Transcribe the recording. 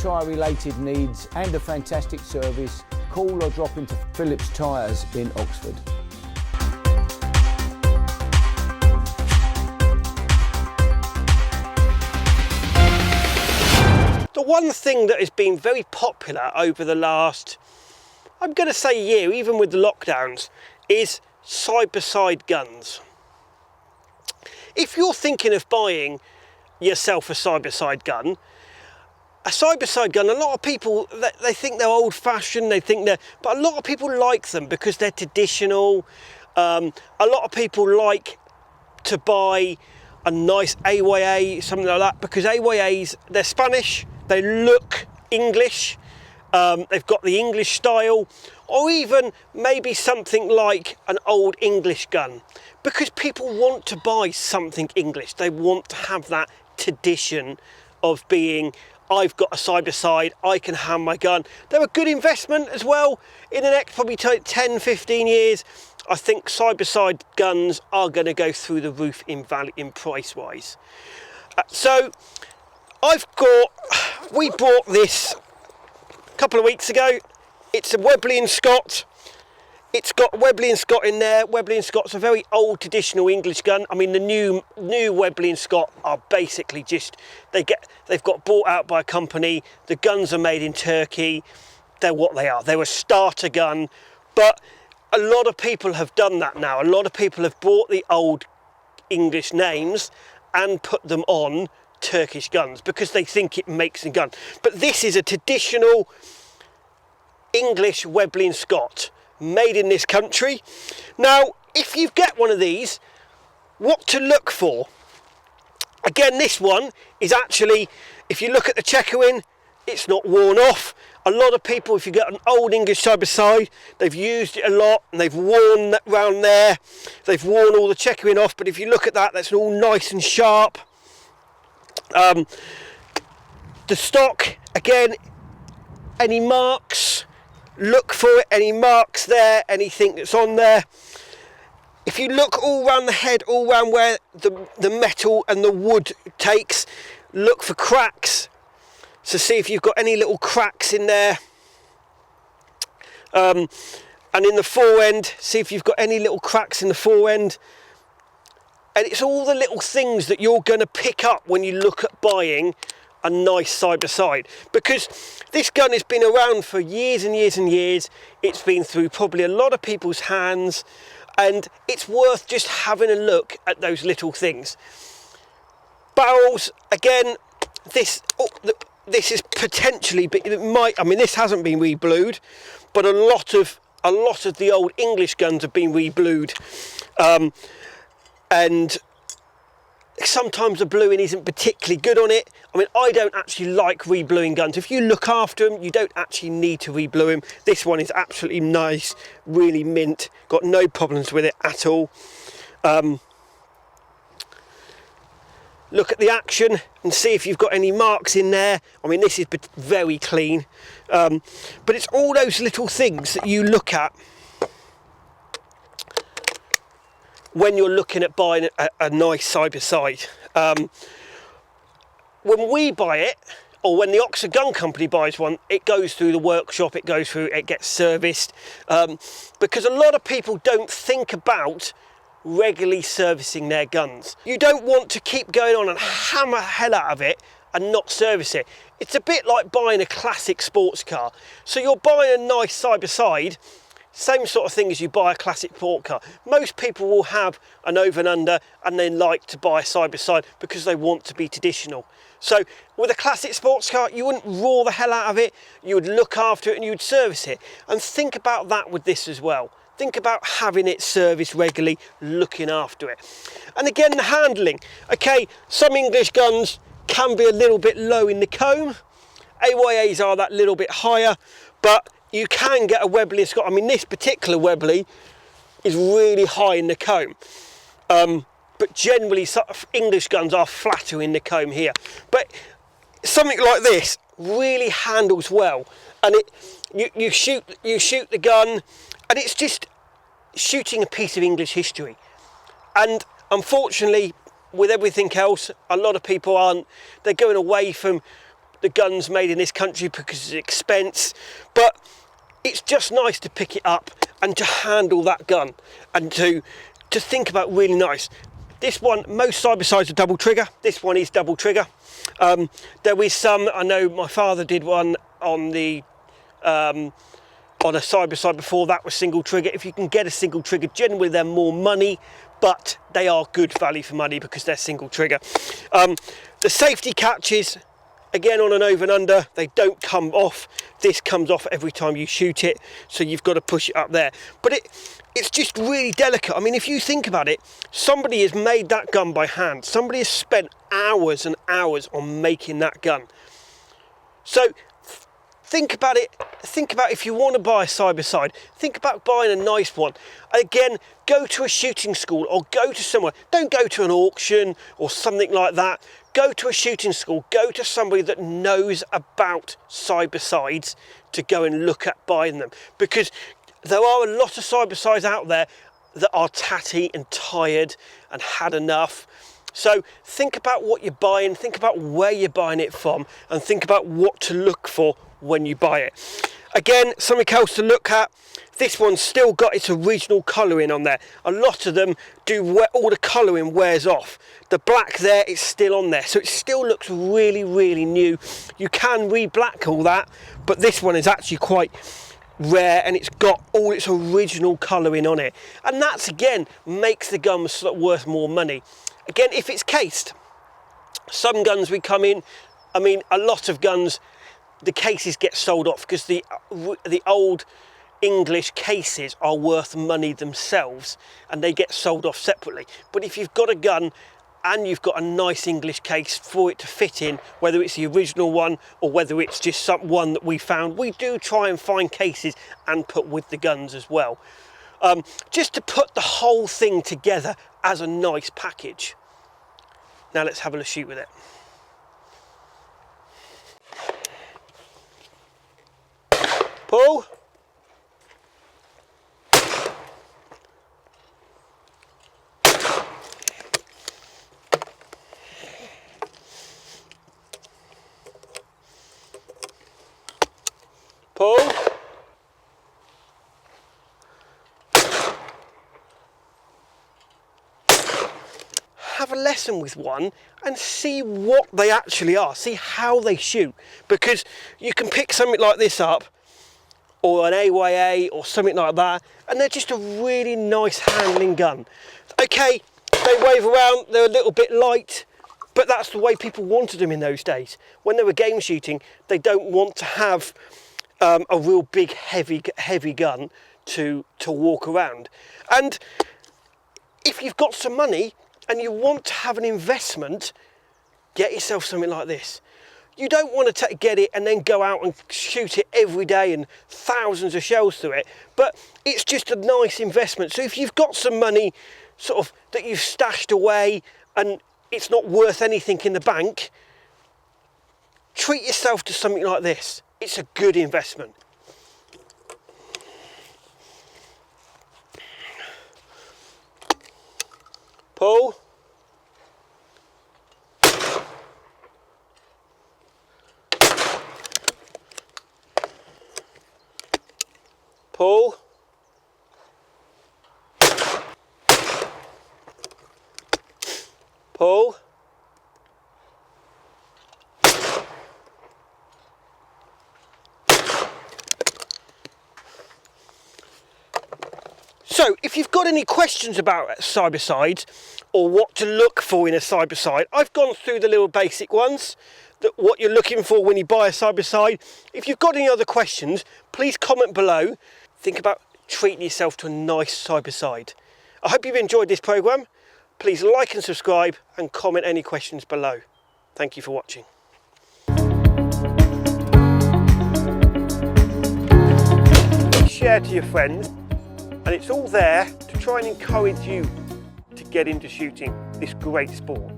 tyre related needs and a fantastic service, call or drop into Phillips Tyres in Oxford. The one thing that has been very popular over the last, I'm going to say year, even with the lockdowns, is side-by-side guns. If you're thinking of buying yourself a side-by-side gun, a lot of people, they think they're old-fashioned, but a lot of people like them because they're traditional. A lot of people like to buy a nice AYA, something like that, because AYAs, they're Spanish, they look English, they've got the English style, or even maybe something like an old English gun, because people want to buy something English. They want to have that tradition of being, I've got a side-by-side, I can hand my gun. They're a good investment as well. In the next probably 10, 15 years, I think side-by-side guns are going to go through the roof in value, in price-wise. So we bought this a couple of weeks ago. It's a Webley & Scott. It's got Webley & Scott in there. Webley & Scott's a very old traditional English gun. I mean, the new Webley & Scott are basically just, they've got bought out by a company. The guns are made in Turkey. They're what they are. They're a starter gun, but a lot of people have done that now. A lot of people have bought the old English names and put them on Turkish guns because they think it makes a gun. But this is a traditional English Webley & Scott, made in this country. Now, if you get one of these, what to look for? Again, this one is actually, if you look at the checkering, it's not worn off. A lot of people, if you get an old English side-by-side, they've used it a lot and they've worn that round there. They've worn all the checkering off, but if you look at that, that's all nice and sharp. The stock, again, any marks, look for it, any marks there, anything that's on there. If you look all around the head, all around where the metal and the wood takes, look for cracks. So see if you've got any little cracks in there. And in the fore end, see if you've got any little cracks in the fore end. And it's all the little things that you're going to pick up when you look at buying a nice side-by-side. Because this gun has been around for years and years and years. It's been through probably a lot of people's hands. And it's worth just having a look at those little things. Barrels, again, this is potentially, it might, I mean, this hasn't been reblued, but a lot of the old English guns have been reblued. And sometimes the bluing isn't particularly good on it. I mean, I don't actually like rebluing guns. If you look after them, you don't actually need to reblue them. This one is absolutely nice, really mint, got no problems with it at all. Look at the action and see if you've got any marks in there. I mean, this is very clean. But it's all those little things that you look at when you're looking at buying a nice side-by-side. When we buy it, or when the Oxford Gun Company buys one, it goes through the workshop, it gets serviced. Because a lot of people don't think about regularly servicing their guns. You don't want to keep going on and hammer hell out of it and not service it. It's a bit like buying a classic sports car. So you're buying a nice side-by-side, same sort of thing as you buy a classic sport car. Most people will have an over and under and they like to buy a side-by-side because they want to be traditional. So with a classic sports car, you wouldn't roar the hell out of it, you would look after it and you would service it. And think about that with this as well. Think about having it serviced regularly, looking after it. And again, the handling. Okay, some English guns can be a little bit low in the comb. AYAs are that little bit higher, but you can get a Webley & Scott. I mean, this particular Webley is really high in the comb. But generally, English guns are flatter in the comb here. But something like this really handles well. And you shoot the gun, and it's just shooting a piece of English history. And unfortunately, with everything else, a lot of people aren't. They're going away from the guns made in this country because of expense, but it's just nice to pick it up and to handle that gun and to think about really nice. This one, most side-by-sides are double trigger. This one is double trigger. There is some, I know my father did one on the on a side-by-side before, that was single trigger. If you can get a single trigger, generally they're more money, but they are good value for money because they're single trigger. The safety catches, again on an over and under, they don't come off. This comes off every time you shoot it, so you've got to push it up there. But it's just really delicate. I mean, if you think about it, somebody has made that gun by hand. Somebody has spent hours and hours on making that gun. So think about it. Think about if you want to buy a side-by-side, think about buying a nice one. Again, go to a shooting school or go to somewhere. Don't go to an auction or something like that. Go to a shooting school, go to somebody that knows about side-by-sides to go and look at buying them. Because there are a lot of side-by-sides out there that are tatty and tired and had enough. So think about what you're buying, think about where you're buying it from, and think about what to look for when you buy it. Again, something else to look at, this one's still got its original colouring on there. A lot of them do, all the colouring wears off. The black there is still on there, so it still looks really, really new. You can re-black all that, but this one is actually quite rare and it's got all its original colouring on it. And that's, again, makes the gun worth more money. Again, if it's cased, some guns we come in, I mean, a lot of guns, the cases get sold off because the old English cases are worth money themselves and they get sold off separately. But if you've got a gun and you've got a nice English case for it to fit in, whether it's the original one or whether it's just one that we found, we do try and find cases and put with the guns as well. Just to put the whole thing together as a nice package. Now let's have a shoot with it. Pull. Pull. Have a lesson with one and see what they actually are, see how they shoot, because you can pick something like this up or an AYA or something like that and they're just a really nice handling gun. Okay, they wave around, they're a little bit light, but that's the way people wanted them in those days. When they were game shooting, they don't want to have a real big heavy gun to walk around. And if you've got some money and you want to have an investment, get yourself something like this. You don't want to get it and then go out and shoot it every day and thousands of shells through it, but it's just a nice investment. So if you've got some money sort of that you've stashed away and it's not worth anything in the bank, treat yourself to something like this. It's a good investment. Pull. Pull. Pull. So if you've got any questions about side-by-sides or what to look for in a side-by-side, I've gone through the little basic ones, what you're looking for when you buy a side-by-side. If you've got any other questions, please comment below. Think about treating yourself to a nice side-by-side. I hope you've enjoyed this programme. Please like and subscribe and comment any questions below. Thank you for watching. Share to your friends, and it's all there to try and encourage you to get into shooting this great sport.